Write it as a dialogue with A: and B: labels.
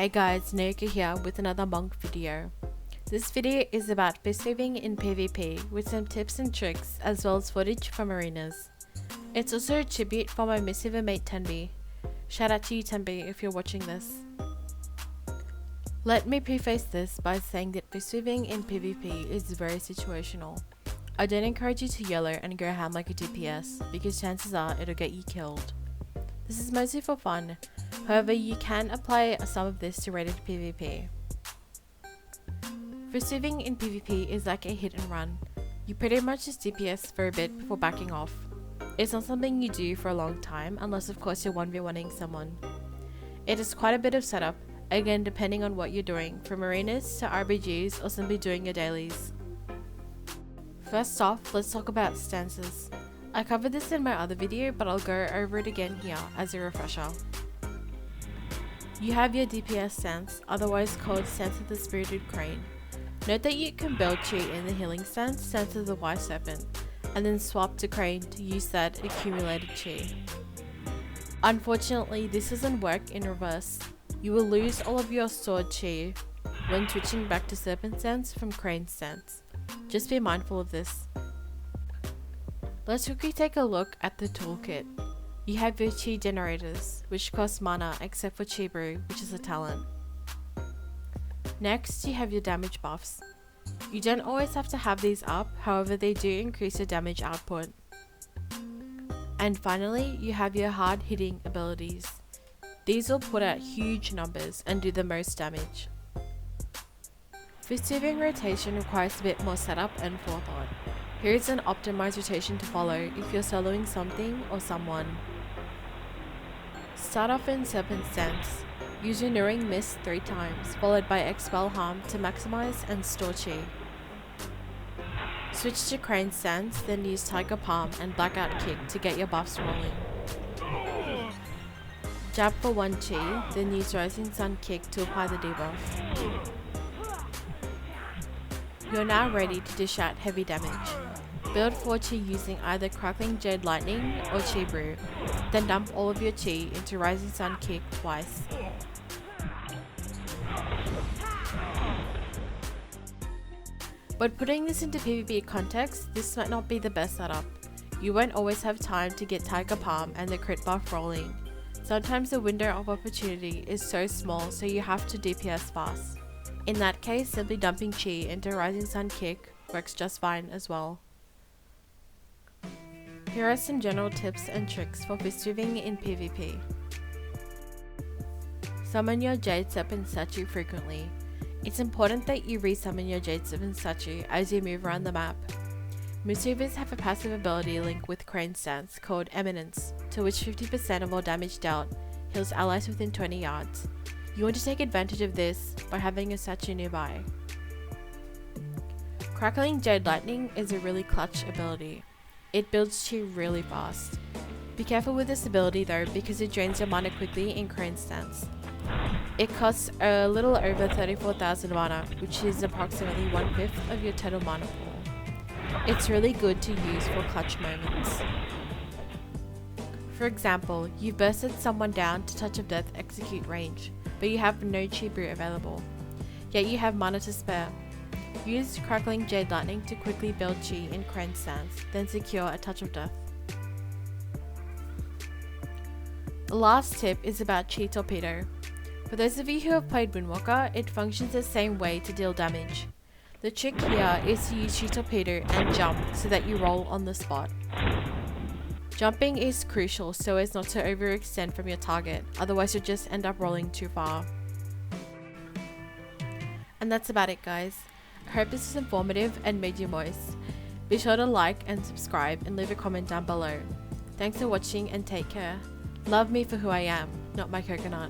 A: Hey guys, Naoka here with another monk video. This video is about Fistweaving in PvP with some tips and tricks as well as footage from arenas. It's also a tribute for my Mistweaver mate Tenby. Shout out to you Tenby if you're watching this. Let me preface this by saying that Fistweaving in PvP is very situational. I don't encourage you to yellow and go ham like a DPS because chances are it'll get you killed. This is mostly for fun, however you can apply some of this to rated PvP. Fistweaving in PvP is like a hit and run. You pretty much just DPS for a bit before backing off. It's not something you do for a long time unless of course you're 1v1ing someone. It is quite a bit of setup, again depending on what you're doing, from arenas to RBGs or simply doing your dailies. First off, let's talk about stances. I covered this in my other video, but I'll go over it again here as a refresher. You have your DPS stance, otherwise called Stance of the Spirited Crane. Note that you can build chi in the healing stance, Stance of the Wise Serpent, and then swap to Crane to use that accumulated chi. Unfortunately, this doesn't work in reverse. You will lose all of your stored chi when switching back to Serpent stance from Crane stance. Just be mindful of this. Let's quickly take a look at the toolkit. You have your chi generators, which cost mana except for chi brew, which is a talent. Next, you have your damage buffs. You don't always have to have these up, however they do increase your damage output. And finally, you have your hard hitting abilities. These will put out huge numbers and do the most damage. Fistweaving rotation requires a bit more setup and forethought. Here is an optimized rotation to follow if you're soloing something or someone. Start off in Serpent stance. Use your Nuring Mist 3 times, followed by Expel Harm to maximize and store chi. Switch to Crane stance, then use Tiger Palm and Blackout Kick to get your buffs rolling. Jab for 1 chi, then use Rising Sun Kick to apply the debuff. You're now ready to dish out heavy damage. Build 4 chi using either Crackling Jade Lightning or Chi Brew, then dump all of your chi into Rising Sun Kick twice. But putting this into PvP context, this might not be the best setup. You won't always have time to get Tiger Palm and the crit buff rolling. Sometimes the window of opportunity is so small, so you have to DPS fast. In that case, simply dumping chi into Rising Sun Kick works just fine as well. Here are some general tips and tricks for Fistweaving in PvP. Summon your Jade Serpent statue frequently. It's important that you resummon your Jade Serpent statue as you move around the map. Mistweavers have a passive ability linked with Crane stance called Eminence, to which 50% of all damage dealt heals allies within 20 yards. You want to take advantage of this by having a statue nearby. Crackling Jade Lightning is a really clutch ability. It builds chi really fast. Be careful with this ability though, because it drains your mana quickly in Crane stance. It costs a little over 34,000 mana, which is approximately 1/5 of your total mana pool. It's really good to use for clutch moments. For example, you've bursted someone down to Touch of Death execute range, but you have no chi brew available, yet you have mana to spare. Use Crackling Jade Lightning to quickly build chi in Crane stance, then secure a Touch of Death. The last tip is about Chi Torpedo. For those of you who have played Windwalker, it functions the same way to deal damage. The trick here is to use Chi Torpedo and jump so that you roll on the spot. Jumping is crucial so as not to overextend from your target, otherwise you'll just end up rolling too far. And that's about it guys. I hope this was informative and made you moist. Be sure to like and subscribe and leave a comment down below. Thanks for watching and take care. Love me for who I am, not my coconut.